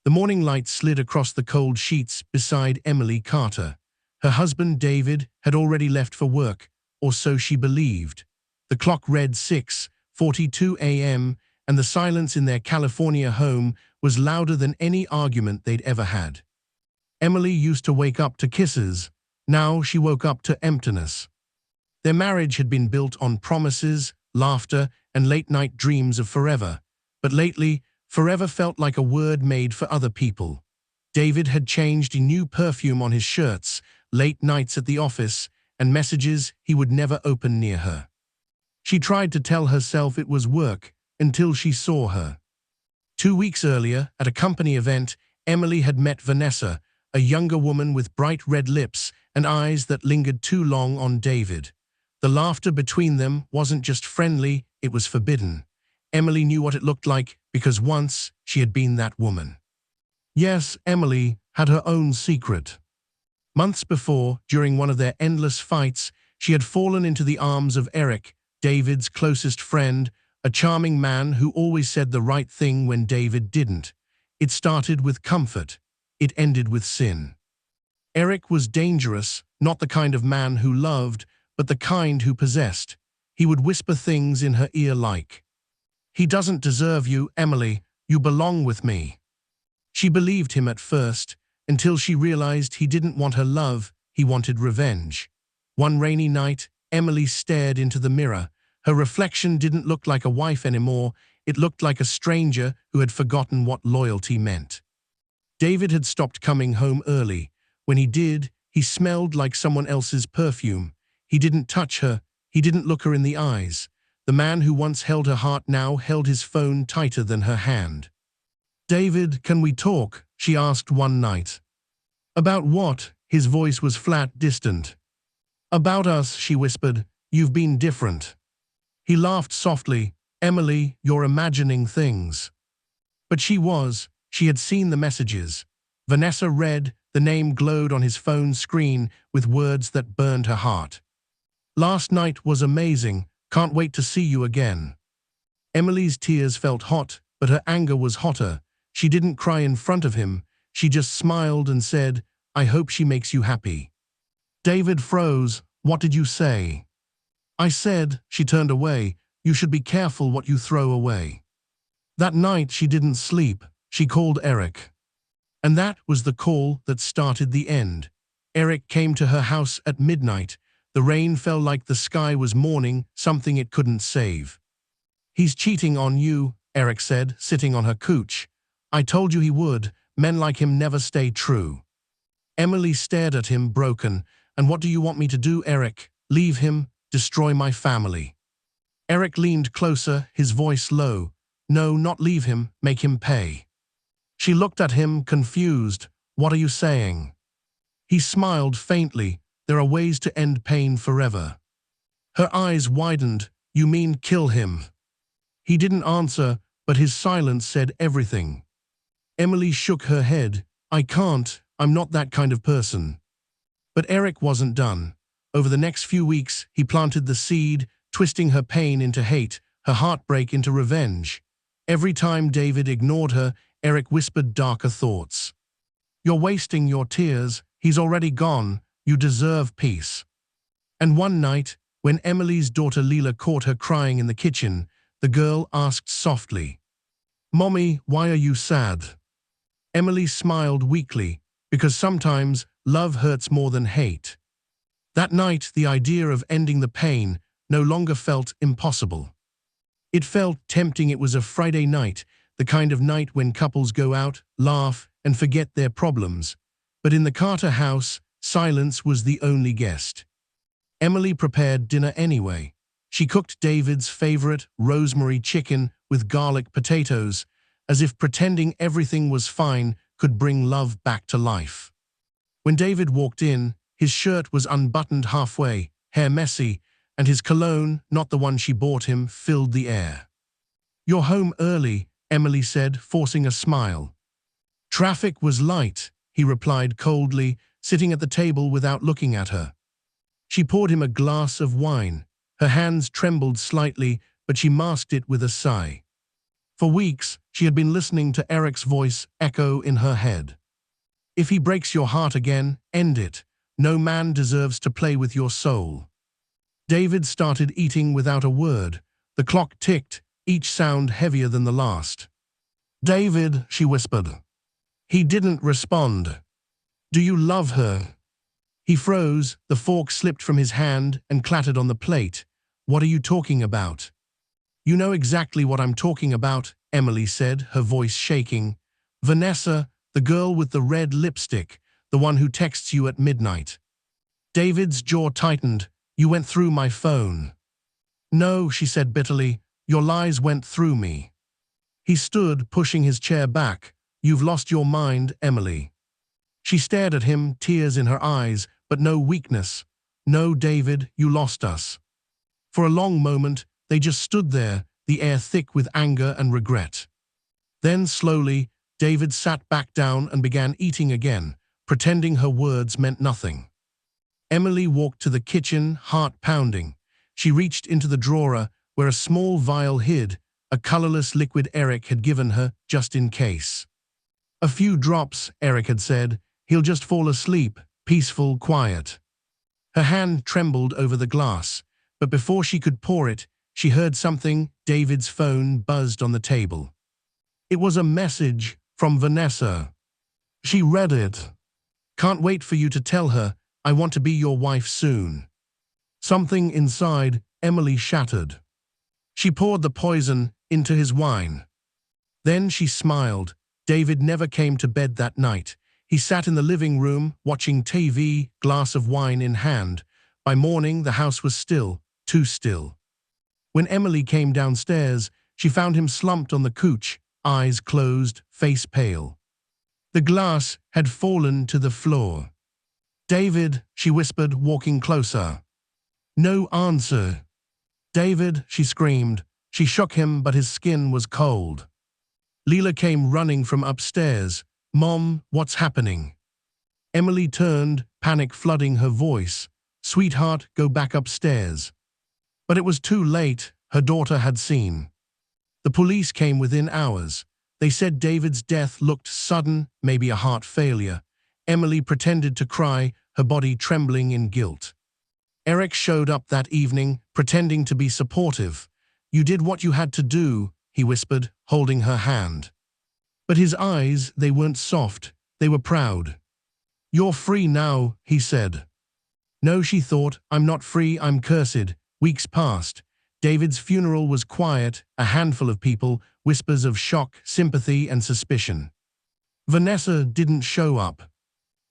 The morning light slid across the cold sheets beside Emily Carter. Her husband, David, had already left for work, or so she believed. The clock read 6:42 a.m., and the silence in their California home was louder than any argument they'd ever had. Emily used to wake up to kisses. Now she woke up to emptiness. Their marriage had been built on promises, laughter, and late-night dreams of forever. But lately, forever felt like a word made for other people. David had changed a new perfume on his shirts, late nights at the office, and messages he would never open near her. She tried to tell herself it was work until she saw her. 2 weeks earlier, at a company event, Emily had met Vanessa, a younger woman with bright red lips and eyes that lingered too long on David. The laughter between them wasn't just friendly, it was forbidden. Emily knew what it looked like because once she had been that woman. Yes, Emily had her own secret. Months before, during one of their endless fights, she had fallen into the arms of Eric, David's closest friend, a charming man who always said the right thing when David didn't. It started with comfort. It ended with sin. Eric was dangerous, not the kind of man who loved, but the kind who possessed. He would whisper things in her ear like, "He doesn't deserve you, Emily. You belong with me." She believed him at first, until she realized he didn't want her love, he wanted revenge. One rainy night, Emily stared into the mirror. Her reflection didn't look like a wife anymore, it looked like a stranger who had forgotten what loyalty meant. David had stopped coming home early. When he did, he smelled like someone else's perfume. He didn't touch her, he didn't look her in the eyes. The man who once held her heart now held his phone tighter than her hand. "David, can we talk?" she asked one night. "About what?" His voice was flat, distant. "About us," she whispered. "You've been different." He laughed softly. "Emily, you're imagining things." But she had seen the messages. Vanessa read, the name glowed on his phone screen with words that burned her heart. "Last night was amazing. Can't wait to see you again." Emily's tears felt hot, but her anger was hotter. She didn't cry in front of him. She just smiled and said, "I hope she makes you happy." David froze. "What did you say?" "I said," she turned away, "you should be careful what you throw away." That night she didn't sleep. She called Eric. And that was the call that started the end. Eric came to her house at midnight. The rain fell like the sky was mourning something it couldn't save. "He's cheating on you," Eric said, sitting on her couch. "I told you he would. Men like him never stay true." Emily stared at him, broken. "And what do you want me to do, Eric? Leave him? Destroy my family?" Eric leaned closer, his voice low. "No, not leave him. Make him pay." She looked at him, confused. "What are you saying?" He smiled faintly. "There are ways to end pain forever." Her eyes widened. "You mean kill him?" He didn't answer, but his silence said everything. Emily shook her head. "I can't. I'm not that kind of person." But Eric wasn't done. Over the next few weeks, he planted the seed, twisting her pain into hate, her heartbreak into revenge. Every time David ignored her, Eric whispered darker thoughts. "You're wasting your tears. He's already gone. You deserve peace." And one night, when Emily's daughter Leela caught her crying in the kitchen, the girl asked softly, "Mommy, why are you sad?" Emily smiled weakly, because sometimes love hurts more than hate. That night, the idea of ending the pain no longer felt impossible. It felt tempting. It was a Friday night, the kind of night when couples go out, laugh, and forget their problems. But in the Carter house, silence was the only guest. Emily prepared dinner anyway. She cooked David's favorite rosemary chicken with garlic potatoes, as if pretending everything was fine could bring love back to life. When David walked in, his shirt was unbuttoned halfway, hair messy, and his cologne, not the one she bought him, filled the air. "You're home early," Emily said, forcing a smile. "Traffic was light," he replied coldly, sitting at the table without looking at her. She poured him a glass of wine. Her hands trembled slightly, but she masked it with a sigh. For weeks, she had been listening to Eric's voice echo in her head. If he breaks your heart again, end it. No man deserves to play with your soul. David started eating without a word. The clock ticked, each sound heavier than the last. David, she whispered. He didn't respond. Do you love her? He froze, the fork slipped from his hand and clattered on the plate. What are you talking about? You know exactly what I'm talking about, Emily said, her voice shaking. Vanessa, the girl with the red lipstick, the one who texts you at midnight. David's jaw tightened. You went through my phone. No, she said bitterly. Your lies went through me. He stood, pushing his chair back. You've lost your mind, Emily. She stared at him, tears in her eyes, but no weakness. No, David, you lost us. For a long moment, they just stood there, the air thick with anger and regret. Then, slowly, David sat back down and began eating again, pretending her words meant nothing. Emily walked to the kitchen, heart pounding. She reached into the drawer where a small vial hid, a colorless liquid Eric had given her just in case. A few drops, Eric had said. He'll just fall asleep, peaceful, quiet. Her hand trembled over the glass, but before she could pour it, she heard something. David's phone buzzed on the table. It was a message from Vanessa. She read it. Can't wait for you to tell her. I want to be your wife soon. Something inside Emily shattered. She poured the poison into his wine. Then she smiled. David never came to bed that night. He sat in the living room, watching TV, glass of wine in hand. By morning, the house was still, too still. When Emily came downstairs, she found him slumped on the couch, eyes closed, face pale. The glass had fallen to the floor. David, she whispered, walking closer. No answer. David, she screamed. She shook him, but his skin was cold. Leela came running from upstairs. Mom, what's happening? Emily turned, panic flooding her voice. Sweetheart, go back upstairs. But it was too late. Her daughter had seen. The police came within hours. They said David's death looked sudden, maybe a heart failure. Emily pretended to cry, her body trembling in guilt. Eric showed up that evening, pretending to be supportive. You did what you had to do, he whispered, holding her hand. But his eyes, they weren't soft, they were proud. You're free now, he said. No, she thought, I'm not free, I'm cursed. Weeks passed. David's funeral was quiet, a handful of people, whispers of shock, sympathy, and suspicion. Vanessa didn't show up.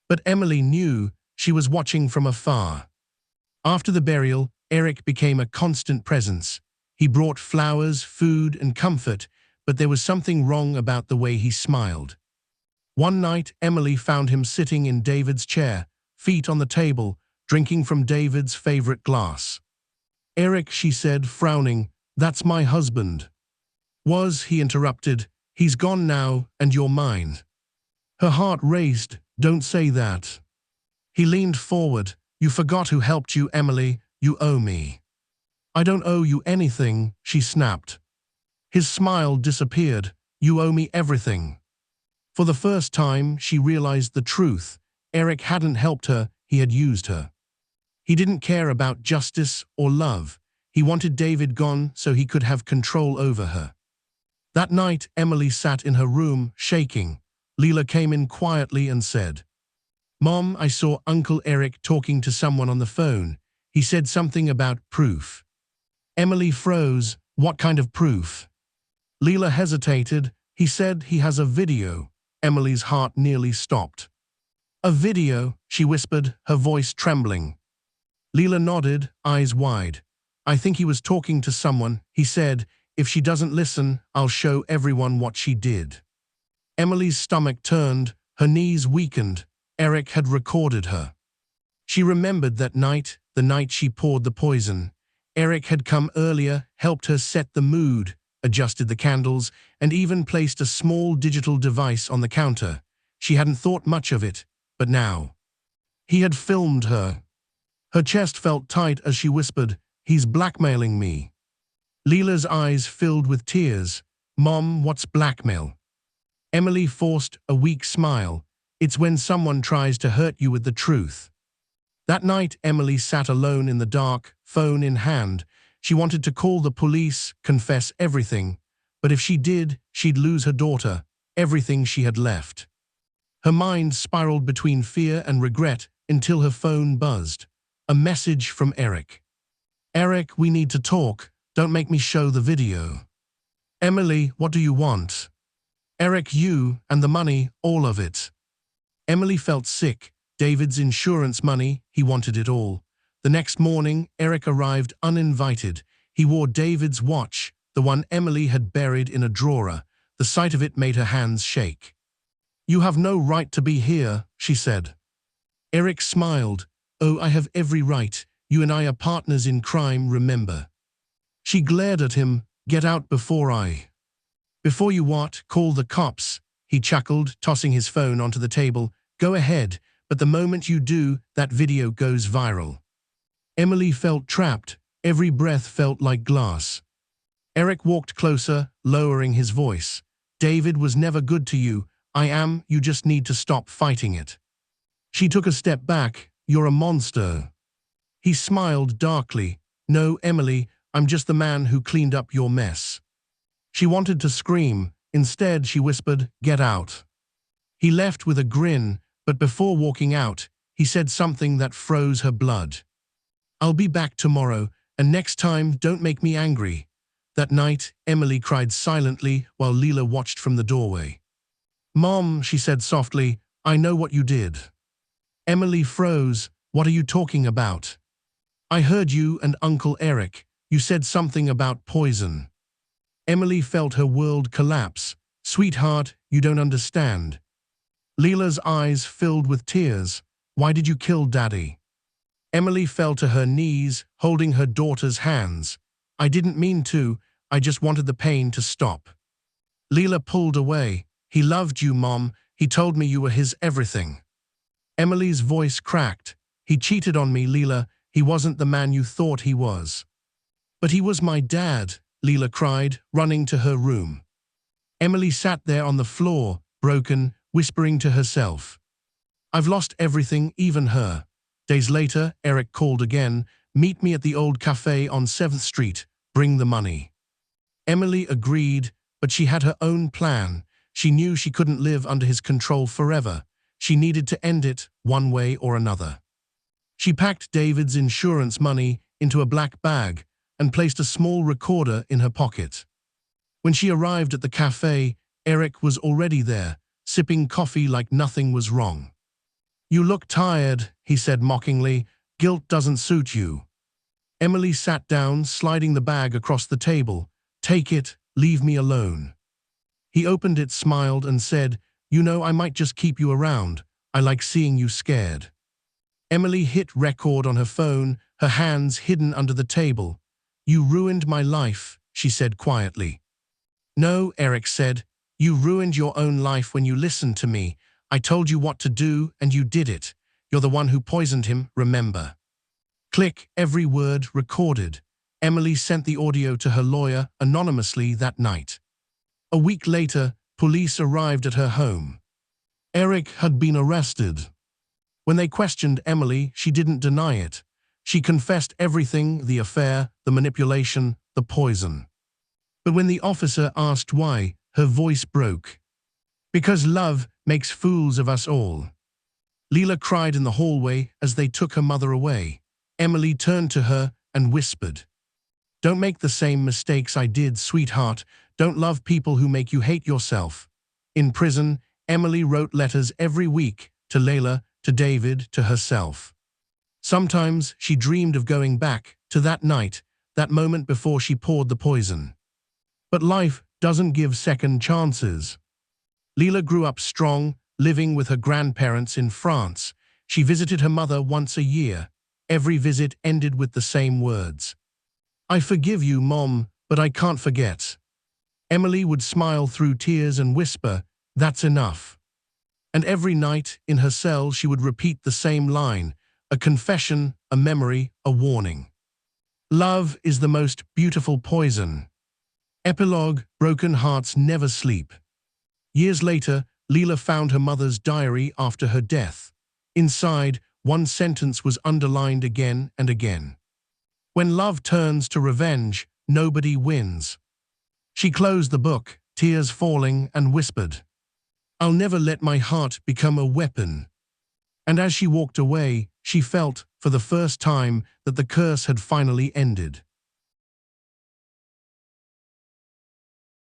But Emily knew. She was watching from afar. After the burial, Eric became a constant presence. He brought flowers, food, and comfort, but there was something wrong about the way he smiled. One night, Emily found him sitting in David's chair, feet on the table, drinking from David's favorite glass. Eric, she said, frowning, that's my husband. Was, he interrupted, he's gone now, and you're mine. Her heart raced, don't say that. He leaned forward, you forgot who helped you, Emily, you owe me. I don't owe you anything, she snapped. His smile disappeared, you owe me everything. For the first time, she realized the truth. Eric hadn't helped her, he had used her. He didn't care about justice or love. He wanted David gone so he could have control over her. That night, Emily sat in her room, shaking. Leela came in quietly and said, Mom, I saw Uncle Eric talking to someone on the phone. He said something about proof. Emily froze. What kind of proof? Leela hesitated. He said he has a video. Emily's heart nearly stopped. A video, she whispered, her voice trembling. Leela nodded, eyes wide. I think he was talking to someone. He said, if she doesn't listen, I'll show everyone what she did. Emily's stomach turned, her knees weakened. Eric had recorded her. She remembered that night, the night she poured the poison. Eric had come earlier, helped her set the mood, adjusted the candles, and even placed a small digital device on the counter. She hadn't thought much of it, but now. He had filmed her. Her chest felt tight as she whispered, he's blackmailing me. Leela's eyes filled with tears. Mom, what's blackmail? Emily forced a weak smile. It's when someone tries to hurt you with the truth. That night, Emily sat alone in the dark, phone in hand. She wanted to call the police, confess everything. But if she did, she'd lose her daughter, everything she had left. Her mind spiraled between fear and regret until her phone buzzed. A message from Eric. Eric, we need to talk. Don't make me show the video. Emily, what do you want? Eric, you and the money, all of it. Emily felt sick. David's insurance money, he wanted it all. The next morning, Eric arrived uninvited. He wore David's watch, the one Emily had buried in a drawer. The sight of it made her hands shake. You have no right to be here, she said. Eric smiled. Oh, I have every right. You and I are partners in crime, remember? She glared at him. Get out before I. Before you what? Call the cops, he chuckled, tossing his phone onto the table. Go ahead, but the moment you do, that video goes viral. Emily felt trapped. Every breath felt like glass. Eric walked closer, lowering his voice. David was never good to you. I am, you just need to stop fighting it. She took a step back. You're a monster. He smiled darkly. No, Emily, I'm just the man who cleaned up your mess. She wanted to scream. Instead, she whispered, get out. He left with a grin, but before walking out, he said something that froze her blood. I'll be back tomorrow, and next time, don't make me angry. That night, Emily cried silently while Leela watched from the doorway. Mom, she said softly, I know what you did. Emily froze. What are you talking about? I heard you and Uncle Eric. You said something about poison. Emily felt her world collapse. Sweetheart, you don't understand. Leela's eyes filled with tears. Why did you kill Daddy? Emily fell to her knees, holding her daughter's hands. I didn't mean to. I just wanted the pain to stop. Leela pulled away. He loved you, Mom. He told me you were his everything. Emily's voice cracked. He cheated on me, Leela. He wasn't the man you thought he was. But he was my dad, Leela cried, running to her room. Emily sat there on the floor, broken, whispering to herself. I've lost everything, even her. Days later, Eric called again. Meet me at the old cafe on 7th Street. Bring the money. Emily agreed, but she had her own plan. She knew she couldn't live under his control forever. She needed to end it one way or another. She packed David's insurance money into a black bag and placed a small recorder in her pocket. When she arrived at the cafe, Eric was already there, sipping coffee like nothing was wrong. You look tired, he said mockingly. Guilt doesn't suit you. Emily sat down, sliding the bag across the table. Take it, leave me alone. He opened it, smiled, and said, you know, I might just keep you around. I like seeing you scared. Emily hit record on her phone, her hands hidden under the table. You ruined my life, she said quietly. No, Eric said. You ruined your own life when you listened to me. I told you what to do, and you did it. You're the one who poisoned him, remember. Click, every word recorded. Emily sent the audio to her lawyer anonymously that night. A week later, police arrived at her home. Eric had been arrested. When they questioned Emily, she didn't deny it. She confessed everything, the affair, the manipulation, the poison. But when the officer asked why, her voice broke. Because love makes fools of us all. Leela cried in the hallway as they took her mother away. Emily turned to her and whispered, don't make the same mistakes I did, sweetheart. Don't love people who make you hate yourself. In prison, Emily wrote letters every week to Layla, to David, to herself. Sometimes she dreamed of going back to that night, that moment before she poured the poison. But life doesn't give second chances. Leela grew up strong, living with her grandparents in France. She visited her mother once a year. Every visit ended with the same words. I forgive you, Mom, but I can't forget. Emily would smile through tears and whisper, that's enough. And every night, in her cell, she would repeat the same line, a confession, a memory, a warning. Love is the most beautiful poison. Epilogue: Broken hearts never sleep. Years later, Leela found her mother's diary after her death. Inside, one sentence was underlined again and again. When love turns to revenge, nobody wins. She closed the book, tears falling, and whispered, "I'll never let my heart become a weapon." And as she walked away, she felt, for the first time, that the curse had finally ended.